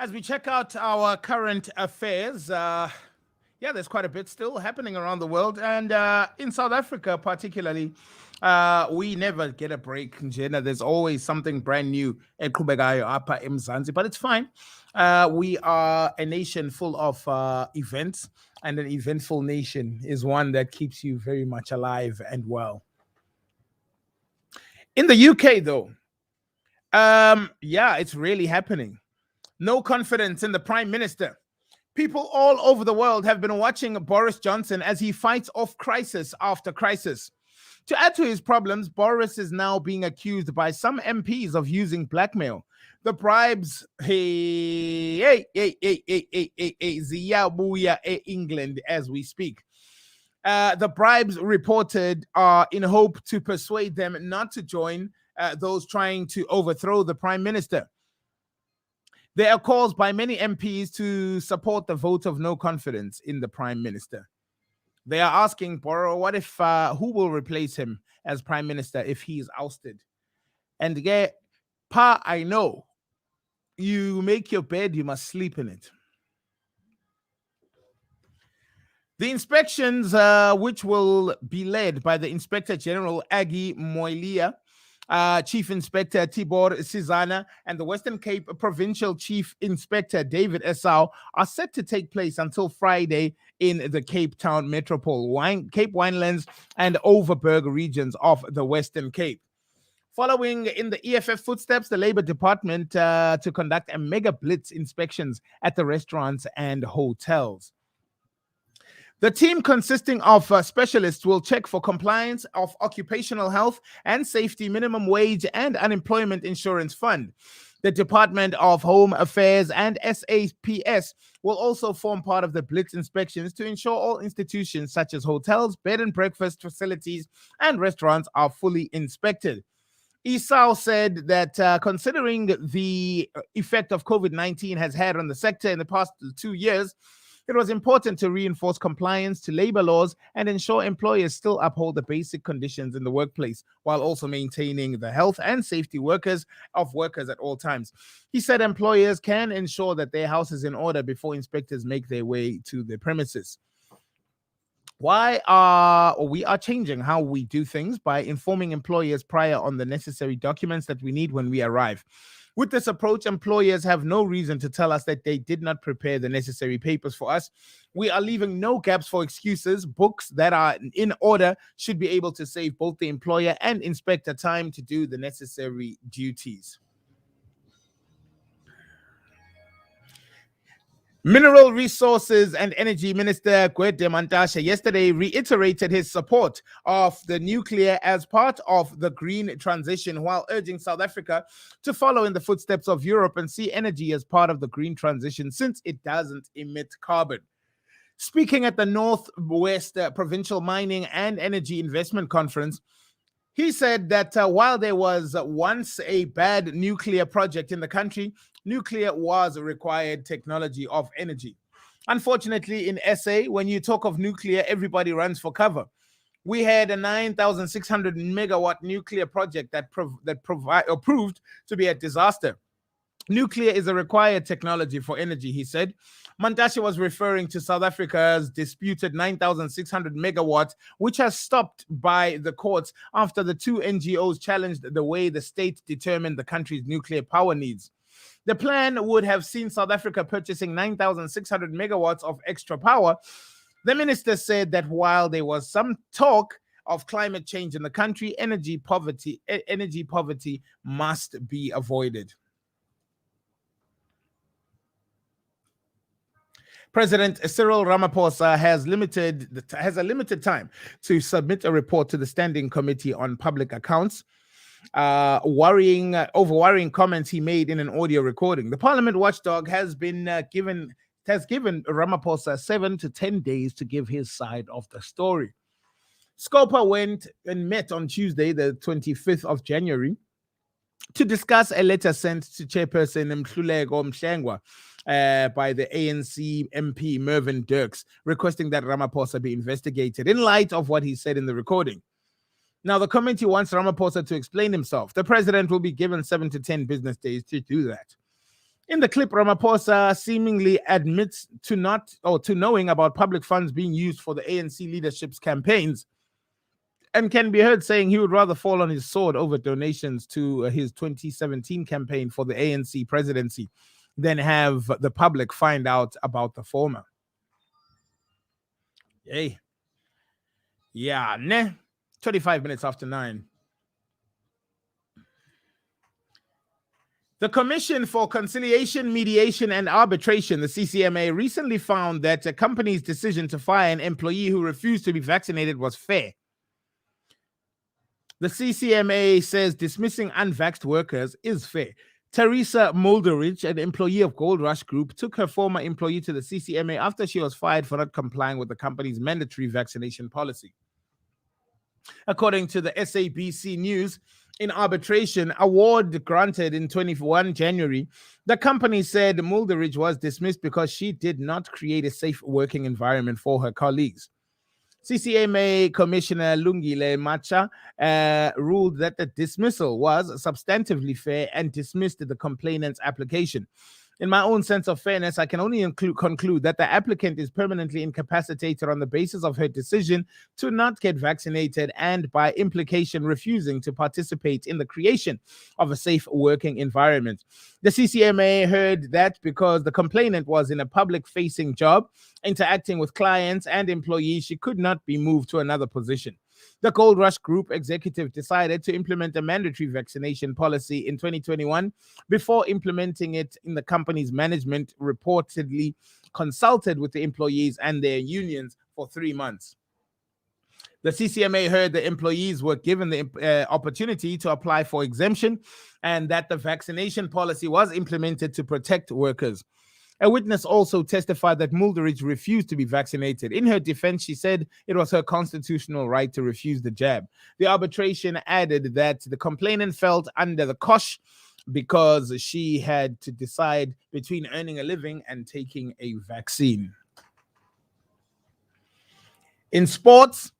As we check out our current affairs, there's quite a bit still happening around the world, and in South Africa, particularly. We never get a break, Njena. There's always something brand new at Kubegayo Apa Mzansi, but it's fine. We are a nation full of events, and an eventful nation is one that keeps you very much alive and well. In the UK, though, it's really happening. No confidence in the Prime Minister. People all over the world have been watching Boris Johnson as he fights off crisis after crisis. To add to his problems, Boris is now being accused by some MPs of using blackmail. The bribes, Ziyabuya, England, as we speak. The bribes reported are in hope to persuade them not to join those trying to overthrow the Prime Minister. There are calls by many MPs to support the vote of no confidence in the Prime Minister. They are asking Boro, what if who will replace him as Prime Minister if he is ousted? And yeah, Pa, I know you make your bed, you must sleep in it. The inspections, which will be led by the Inspector General Aggie Moilia, Chief Inspector Tibor Sizana, and the Western Cape Provincial Chief Inspector David Esau, are set to take place until Friday in the Cape Town Metropole, Cape Winelands, and Overberg regions of the Western Cape. Following in the EFF footsteps, the Labour Department to conduct a mega blitz inspections at the restaurants and hotels. The team, consisting of specialists, will check for compliance of occupational health and safety, minimum wage, and unemployment insurance fund. The Department of Home Affairs and SAPS will also form part of the blitz inspections to ensure all institutions such as hotels, bed and breakfast facilities, and restaurants are fully inspected. Esau said that considering the effect of COVID-19 has had on the sector in the past 2 years, it was important to reinforce compliance to labor laws and ensure employers still uphold the basic conditions in the workplace while also maintaining the health and safety of workers at all times. He said employers can ensure that their house is in order before inspectors make their way to their premises. We are changing how we do things by informing employers prior on the necessary documents that we need when we arrive. With this approach, employers have no reason to tell us that they did not prepare the necessary papers for us. We are leaving no gaps for excuses. Books that are in order should be able to save both the employer and inspector time to do the necessary duties. Mineral Resources and Energy Minister Gwede Mantashe yesterday reiterated his support of the nuclear as part of the green transition, while urging South Africa to follow in the footsteps of Europe and see energy as part of the green transition since it doesn't emit carbon. Speaking at the Northwest Provincial Mining and Energy Investment Conference, he said that while there was once a bad nuclear project in the country, nuclear was a required technology of energy. Unfortunately, in SA, when you talk of nuclear, everybody runs for cover. We had a 9,600 megawatt nuclear project that proved to be a disaster. Nuclear is a required technology for energy, he said. Mantashe was referring to South Africa's disputed 9,600 megawatts, which has stopped by the courts after the two NGOs challenged the way the state determined the country's nuclear power needs. The plan would have seen South Africa purchasing 9,600 megawatts of extra power. The minister said that while there was some talk of climate change in the country, energy poverty must be avoided. President Cyril Ramaphosa has a limited time to submit a report to the Standing Committee on Public Accounts, worrying comments he made in an audio recording. The Parliament watchdog has given Ramaphosa 7 to 10 days to give his side of the story. Scopa went and met on Tuesday, the 25th of January, to discuss a letter sent to Chairperson Mhluleko Mhlengwa by the ANC MP Mervyn Dirks, requesting that Ramaphosa be investigated in light of what he said in the recording. Now, the committee wants Ramaphosa to explain himself. The president will be given 7 to 10 business days to do that. In the clip, Ramaphosa seemingly admits to knowing about public funds being used for the ANC leadership's campaigns, and can be heard saying he would rather fall on his sword over donations to his 2017 campaign for the ANC presidency than have the public find out about the former. Yay. Yeah, 25 minutes after 9. The Commission for Conciliation, Mediation and Arbitration, the CCMA, recently found that a company's decision to fire an employee who refused to be vaccinated was fair. The CCMA says dismissing unvaxxed workers is fair. Teresa Mulderich, an employee of Gold Rush Group, took her former employee to the CCMA after she was fired for not complying with the company's mandatory vaccination policy. According to the SABC News, in arbitration award granted in 21 January, the company said Mulderich was dismissed because she did not create a safe working environment for her colleagues. CCMA Commissioner Lungile Macha ruled that the dismissal was substantively fair and dismissed the complainant's application. In my own sense of fairness, I can only conclude that the applicant is permanently incapacitated on the basis of her decision to not get vaccinated and, by implication, refusing to participate in the creation of a safe working environment. The CCMA heard that because the complainant was in a public-facing job, interacting with clients and employees, she could not be moved to another position. The Gold Rush Group executive decided to implement a mandatory vaccination policy in 2021 before implementing it in the company's management, reportedly consulted with the employees and their unions for 3 months. The CCMA heard the employees were given the opportunity to apply for exemption and that the vaccination policy was implemented to protect workers. A witness also testified that Mulderich refused to be vaccinated. In her defense, she said it was her constitutional right to refuse the jab. The arbitration added that the complainant felt under the cosh because she had to decide between earning a living and taking a vaccine. In sports,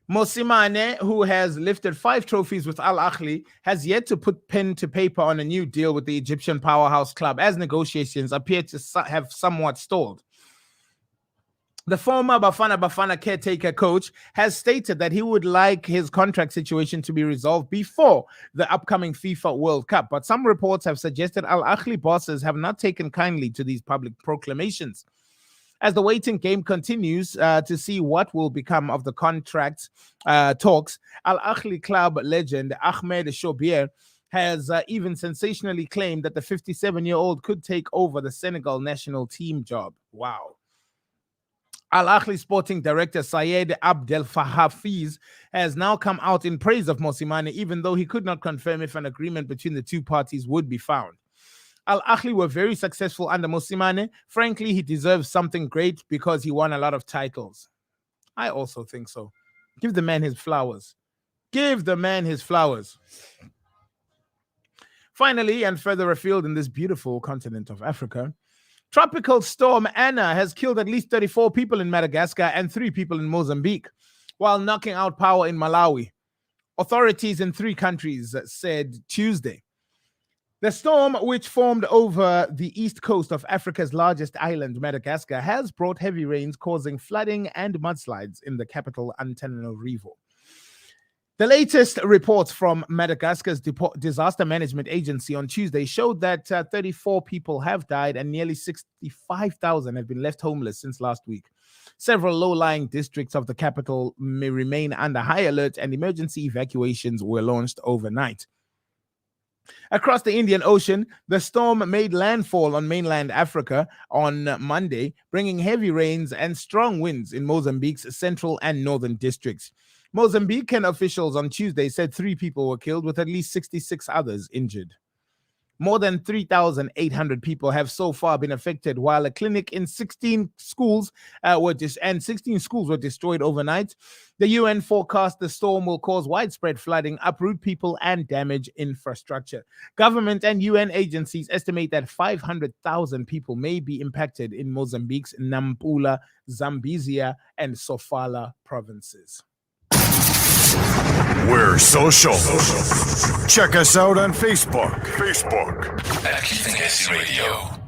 Mosimane, who has lifted 5 trophies with Al Ahly, has yet to put pen to paper on a new deal with the Egyptian powerhouse club, as negotiations appear to have somewhat stalled. The former Bafana caretaker coach has stated that he would like his contract situation to be resolved before the upcoming FIFA World Cup, but some reports have suggested Al Ahly bosses have not taken kindly to these public proclamations. As the waiting game continues to see what will become of the contract talks, Al Ahly club legend Ahmed Shobir has even sensationally claimed that the 57-year-old could take over the Senegal national team job. Wow. Al Ahly sporting director Syed Abdel Hafiz has now come out in praise of Mosimane, even though he could not confirm if an agreement between the two parties would be found. Al Ahly were very successful under Mosimane. Frankly, he deserves something great because he won a lot of titles. I also think so. Give the man his flowers. Give the man his flowers. Finally, and further afield in this beautiful continent of Africa, Tropical Storm Anna has killed at least 34 people in Madagascar and 3 people in Mozambique, while knocking out power in Malawi. Authorities in 3 countries said Tuesday. The storm, which formed over the east coast of Africa's largest island, Madagascar, has brought heavy rains causing flooding and mudslides in the capital, Antananarivo. The latest reports from Madagascar's Disaster Management Agency on Tuesday showed that 34 people have died and nearly 65,000 have been left homeless since last week. Several low-lying districts of the capital may remain under high alert, and emergency evacuations were launched overnight. Across the Indian Ocean, the storm made landfall on mainland Africa on Monday, bringing heavy rains and strong winds in Mozambique's central and northern districts. Mozambican officials on Tuesday said 3 people were killed, with at least 66 others injured. More than 3,800 people have so far been affected, while a clinic in 16 schools were destroyed overnight. The UN forecast the storm will cause widespread flooding, uproot people, and damage infrastructure. Government and UN agencies estimate that 500,000 people may be impacted in Mozambique's Nampula, Zambezia, and Sofala provinces. We're social. Check us out on Facebook. At Keeping AC Radio.